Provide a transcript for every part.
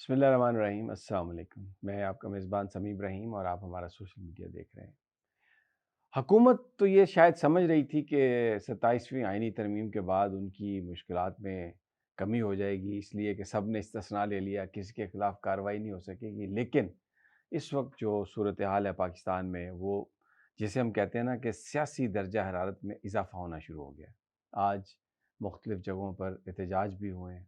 बिस्मिल्लाहिर्रहमानिर्रहीम। अस्सलाम वालेकुम। मैं आपका मेज़बान समी इब्राहीम और आप हमारा सोशल मीडिया देख रहे हैं। हुकूमत तो ये शायद समझ रही थी कि 27वीं आईनी तरमीम के बाद उनकी मुश्किलात में कमी हो जाएगी, इसलिए कि सब ने इस्तिस्ना ले लिया, किसी के ख़िलाफ़ कार्रवाई नहीं हो सकेगी। लेकिन इस वक्त जो सूरत हाल है पाकिस्तान में, वो जिसे हम कहते हैं ना कि सियासी दर्जा हरारत में इजाफ़ा होना शुरू हो गया है। आज मुख्तलिफ़ जगहों पर एहतजाज भी हुए हैं,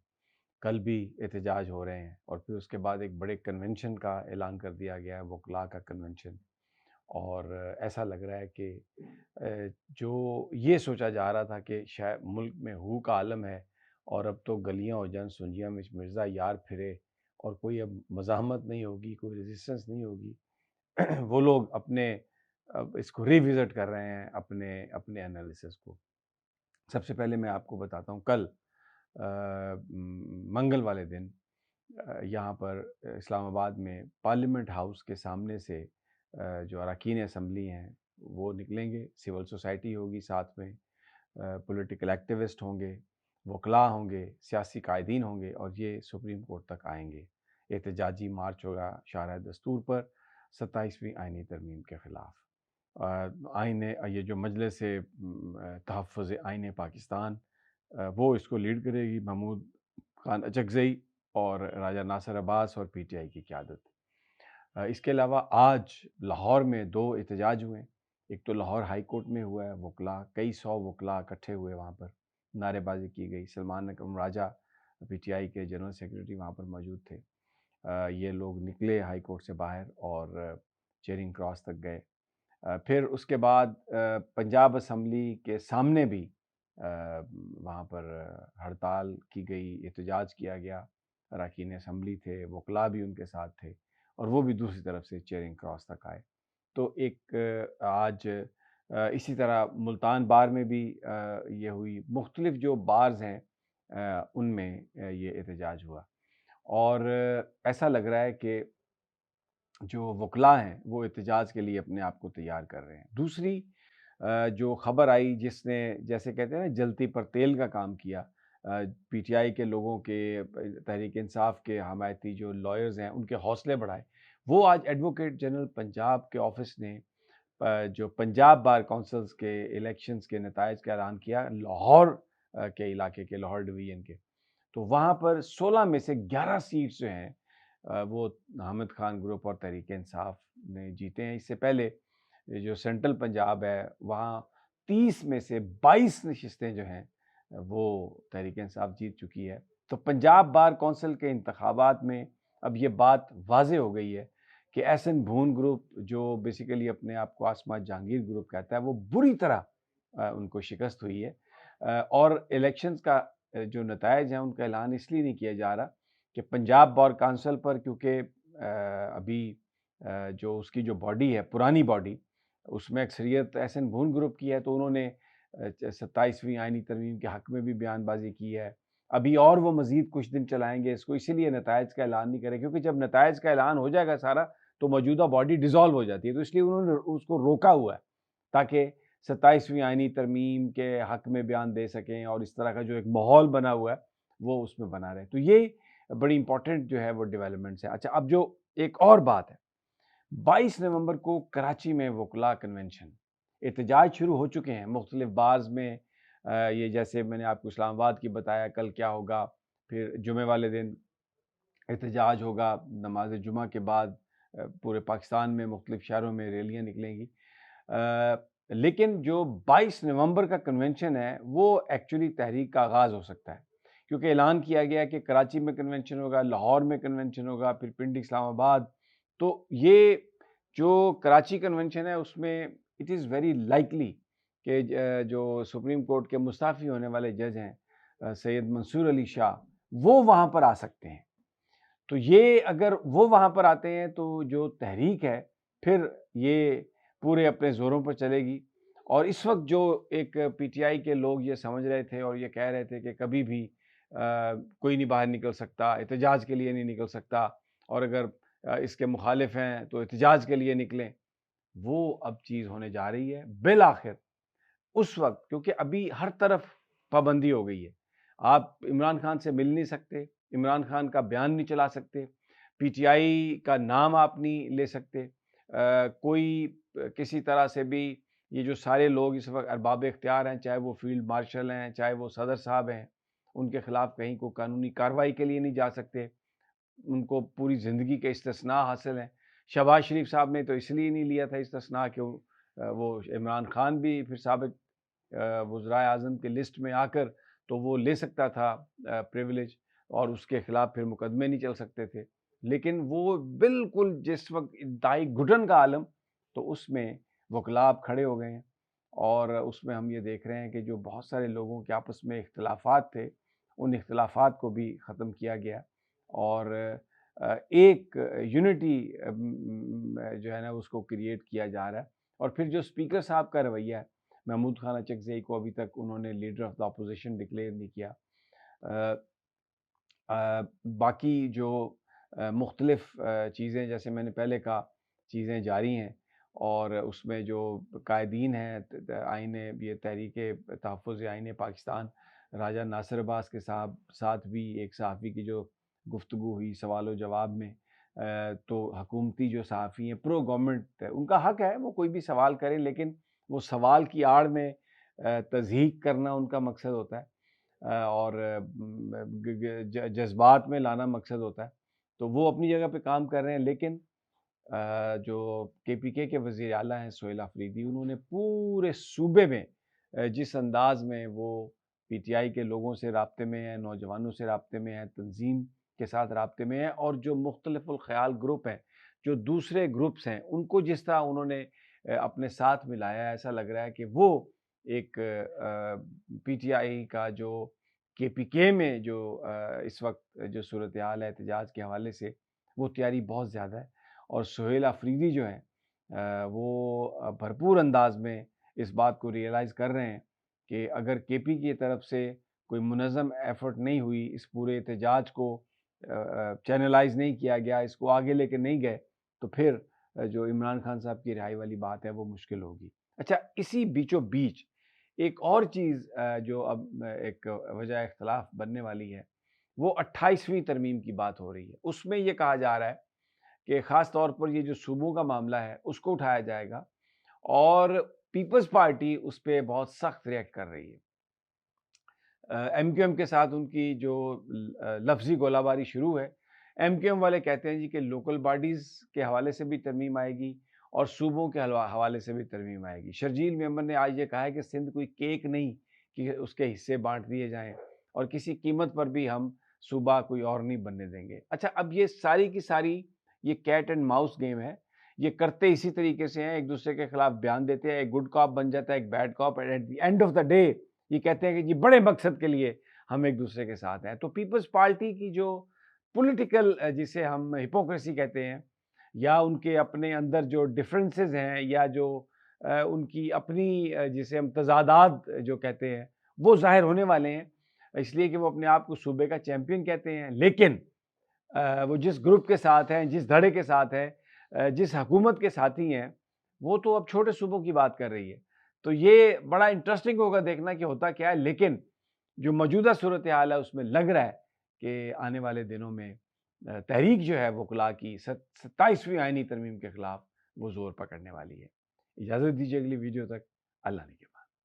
कल भी एहतजाज हो रहे हैं, और फिर उसके बाद एक बड़े कन्वेंशन का ऐलान कर दिया गया है, वकला का कन्वेंशन। और ऐसा लग रहा है कि जो ये सोचा जा रहा था कि शायद मुल्क में हू का आलम है और अब तो गलियां हो जान सुंजियां में मिर्ज़ा यार फिरे और कोई अब मज़ाहमत नहीं होगी, कोई रेजिस्टेंस नहीं होगी। वो लोग अपने अब इसको रिविज़िट कर रहे हैं, अपने अपने एनालिसिस को। सबसे पहले मैं आपको बताता हूँ, कल मंगल वाले दिन यहाँ पर इस्लामाबाद में पार्लियामेंट हाउस के सामने से जो अरकान असम्बली हैं वो निकलेंगे, सिविल सोसाइटी होगी साथ में, पॉलिटिकल एक्टिविस्ट होंगे, वकला होंगे, सियासी कायदीन होंगे और ये सुप्रीम कोर्ट तक आएंगे। एहतजाजी मार्च होगा शाहराह दस्तूर पर 27वीं आइनी तरमीम के ख़िलाफ़। आइने ये जो मजलिस तहफ़्फ़ुज़ आइन पाकिस्तान, वो इसको लीड करेगी, महमूद खान अचकज़ई और राजा नासिर अब्बास और पीटीआई की क़यादत। इसके अलावा आज लाहौर में 2 एहतजाज हुए। एक तो लाहौर हाई कोर्ट में हुआ है, वकला कई 100 वकला इकट्ठे हुए वहाँ पर, नारेबाजी की गई। सलमान अकरम राजा पीटीआई के जनरल सेक्रेटरी वहाँ पर मौजूद थे। ये लोग निकले हाई कोर्ट से बाहर और चेरिंग क्रॉस तक गए। फिर उसके बाद पंजाब असम्बली के सामने भी वहाँ पर हड़ताल की गई, एहतजाज किया गया। अरकान असम्बली थे, वकला भी उनके साथ थे और वो भी दूसरी तरफ से चेरिंग क्रॉस तक आए। तो एक आज इसी तरह मुल्तान बार में भी ये हुई। मुख्तलिफ जो बार्स हैं उनमें ये एहतजाज हुआ और ऐसा लग रहा है कि जो वकला हैं वो एहतजाज के लिए अपने आप को तैयार कर रहे हैं। दूसरी जो ख़बर आई जिसने, जैसे कहते हैं ना, जलती पर तेल का काम किया, पीटीआई के लोगों के, तहरीक इंसाफ के हमायती जो लॉयर्स हैं उनके हौसले बढ़ाए। वो आज एडवोकेट जनरल पंजाब के ऑफिस ने जो पंजाब बार काउंसिल्स के इलेक्शंस के नताइज का ऐलान किया लाहौर के इलाके के, लाहौर डिवीज़न के। तो वहाँ पर 16 में से 11 सीट्स जो हैं वो हामिद खान ग्रुप और तहरीक इंसाफ ने जीते हैं। इससे पहले ये जो सेंट्रल पंजाब है वहाँ 30 में से 22 नशिस्तें जो हैं वो तहरीक इंसाफ जीत चुकी है। तो पंजाब बार कौंसिल के इंतखाबात में अब ये बात वाज़ेह हो गई है कि एहसन भून ग्रुप, जो बेसिकली अपने आप को आसमा जहांगीर ग्रुप कहता है, वो बुरी तरह उनको शिकस्त हुई है। और इलेक्शंस का जो नताइज हैं उनका ऐलान इसलिए नहीं किया जा रहा कि पंजाब बार काउंसिल पर, क्योंकि अभी जो उसकी जो बॉडी है, पुरानी बॉडी, उसमें अक्सरियत एहसन भून ग्रुप की है, तो उन्होंने 27वीं आइनी तरमीम के हक़ में भी बयानबाजी की है। अभी और वो मज़ीद कुछ दिन चलाएँगे इसको, इसीलिए नताइज का ऐलान नहीं करे, क्योंकि जब नताइज का ऐलान हो जाएगा सारा, तो मौजूदा बॉडी डिसॉल्व हो जाती है। तो इसलिए उन्होंने उसको रोका हुआ है, ताकि 27वीं आइनी तरमीम के हक़ में बयान दे सकें और इस तरह का जो एक माहौल बना हुआ है, वो उसमें बना रहे। तो ये बड़ी इम्पोर्टेंट जो है वो डेवलपमेंट्स है। अच्छा, अब जो एक और बात है, 22 नवंबर को कराची में वकला कन्वेंशन, एहतजाज शुरू हो चुके हैं मुख्तलिफ बार्स में। ये जैसे मैंने आपको इस्लामाबाद की बताया, कल क्या होगा, फिर जुमे वाले दिन एहतजाज होगा, नमाज जुमा के बाद पूरे पाकिस्तान में मुख्तलिफ शहरों में रैलियाँ निकलेंगी। लेकिन जो 22 नवंबर का कन्वेंशन है वो एक्चुअली तहरीक का आगाज़ हो सकता है, क्योंकि ऐलान किया गया कि कराची में कन्वेंशन होगा, लाहौर में कन्वेंशन होगा, फिर पिंडी इस्लामाबाद। तो ये जो कराची कन्वेंशन है उसमें इट इज़ वेरी लाइकली कि जो सुप्रीम कोर्ट के मुस्ताफ़ी होने वाले जज हैं सैयद मंसूर अली शाह, वो वहाँ पर आ सकते हैं। तो ये अगर वो वहाँ पर आते हैं तो जो तहरीक है फिर ये पूरे अपने ज़ोरों पर चलेगी। और इस वक्त जो एक पीटीआई के लोग ये समझ रहे थे और ये कह रहे थे कि कभी भी कोई नहीं बाहर निकल सकता, एहतजाज के लिए नहीं निकल सकता, और अगर इसके मुखालिफ हैं तो एहतजाज के लिए निकलें, वो अब चीज़ होने जा रही है बिल आखिर उस वक्त, क्योंकि अभी हर तरफ पाबंदी हो गई है। आप इमरान खान से मिल नहीं सकते, इमरान खान का बयान नहीं चला सकते, پی ٹی آئی کا نام آپ نہیں لے سکتے، کوئی کسی طرح سے بھی یہ جو سارے لوگ اس وقت ارباب اختیار ہیں، چاہے وہ فیلڈ مارشل ہیں، چاہے وہ صدر صاحب ہیں، ان کے خلاف کہیں کو قانونی کارروائی کے لیے نہیں جا سکتے، ان کو پوری زندگی کے استثناء حاصل ہیں۔ شہباز شریف صاحب نے تو اس لیے نہیں لیا تھا استثناء کہ وہ عمران خان بھی پھر سابق وزرائے اعظم کے لسٹ میں آ کر تو وہ لے سکتا تھا پریویلیج، اور اس کے خلاف پھر مقدمے نہیں چل سکتے تھے، لیکن وہ بالکل جس وقت انتہائی گھٹن کا عالم، تو اس میں وکلاء اب کھڑے ہو گئے ہیں، اور اس میں ہم یہ دیکھ رہے ہیں کہ جو بہت سارے لوگوں کے آپس میں اختلافات تھے، ان اختلافات کو بھی ختم کیا گیا، اور ایک یونٹی جو ہے نا اس کو کریٹ کیا جا رہا ہے۔ اور پھر جو اسپیکر صاحب کا رویہ ہے، محمود خان اچکزئی کو ابھی تک انہوں نے leader of the opposition declare نہیں کیا، باقی جو مختلف چیزیں جیسے میں نے پہلے کہا چیزیں جاری ہیں، اور اس میں جو قائدین ہیں آئین یہ تحریک تحفظ آئین پاکستان راجہ ناصر عباس کے ساتھ بھی ایک صحافی کی جو گفتگو ہوئی سوال و جواب میں، تو حکومتی جو صحافی ہیں پرو گورنمنٹ، ان کا حق ہے وہ کوئی بھی سوال کریں، لیکن وہ سوال کی آڑ میں تضحیک کرنا ان کا مقصد ہوتا ہے، اور جذبات میں لانا مقصد ہوتا ہے، تو وہ اپنی جگہ پہ کام کر رہے ہیں، لیکن جو کے پی کے وزیر اعلیٰ ہیں سہیل آفریدی، انہوں نے پورے صوبے میں جس انداز میں وہ پی ٹی آئی کے لوگوں سے رابطے میں ہیں، نوجوانوں سے رابطے میں ہیں، تنظیم کے ساتھ رابطے میں ہیں، اور جو مختلف الخیال گروپ ہیں، جو دوسرے گروپس ہیں، ان کو جس طرح انہوں نے اپنے ساتھ ملایا، ایسا لگ رہا ہے کہ وہ ایک پی ٹی آئی کا جو کے پی کے میں جو اس وقت جو صورتحال ہے احتجاج کے حوالے سے، وہ تیاری بہت زیادہ ہے، اور سہیل آفریدی جو ہیں وہ بھرپور انداز میں اس بات کو ریئلائز کر رہے ہیں کہ اگر کے پی کی طرف سے کوئی منظم ایفرٹ نہیں ہوئی، اس پورے احتجاج کو چینلائز نہیں کیا گیا، اس کو آگے لے کے نہیں گئے، تو پھر جو عمران خان صاحب کی رہائی والی بات ہے وہ مشکل ہوگی۔ اچھا، اسی بیچو بیچ ایک اور چیز جو اب ایک وجہ اختلاف بننے والی ہے، وہ 28ویں ترمیم کی بات ہو رہی ہے۔ اس میں یہ کہا جا رہا ہے کہ خاص طور پر یہ جو صوبوں کا معاملہ ہے اس کو اٹھایا جائے گا، اور پیپلز پارٹی اس پہ بہت سخت ریئیکٹ کر رہی ہے۔ ایم کیو ایم کے ساتھ ان کی جو لفظی گولہ باری شروع ہے، ایم کیو ایم والے کہتے ہیں جی کہ لوکل باڈیز کے حوالے سے بھی ترمیم آئے گی، اور صوبوں کے حوالے سے بھی ترمیم آئے گی۔ شرجیل ممبر نے آج یہ کہا ہے کہ سندھ کوئی کیک نہیں کہ اس کے حصے بانٹ دیے جائیں، اور کسی قیمت پر بھی ہم صوبہ کوئی اور نہیں بننے دیں گے۔ اچھا، اب یہ ساری کی ساری یہ کیٹ اینڈ ماؤس گیم ہے، یہ کرتے اسی طریقے سے ہیں، ایک دوسرے کے خلاف بیان دیتے ہیں، ایک گڈ کاپ بن جاتا ہے ایک bad cop, and at the end of the day یہ کہتے ہیں کہ جی بڑے مقصد کے لیے ہم ایک دوسرے کے ساتھ ہیں۔ تو پیپلز پارٹی کی جو پولیٹیکل جسے ہم ہپوکریسی کہتے ہیں، یا ان کے اپنے اندر جو ڈفرینسز ہیں، یا جو ان کی اپنی جسے ہم تضادات جو کہتے ہیں، وہ ظاہر ہونے والے ہیں، اس لیے کہ وہ اپنے آپ کو صوبے کا چیمپئن کہتے ہیں، لیکن وہ جس گروپ کے ساتھ ہیں، جس دھڑے کے ساتھ ہیں، جس حکومت کے ساتھی ہیں، وہ تو اب چھوٹے صوبوں کی بات کر رہی ہے۔ تو یہ بڑا انٹرسٹنگ ہوگا دیکھنا کہ ہوتا کیا ہے، لیکن جو موجودہ صورتحال ہے اس میں لگ رہا ہے کہ آنے والے دنوں میں تحریک جو ہے وکلاء کی 27ویں آئینی ترمیم کے خلاف وہ زور پکڑنے والی ہے۔ اجازت دیجیے اگلی ویڈیو تک، اللہ نے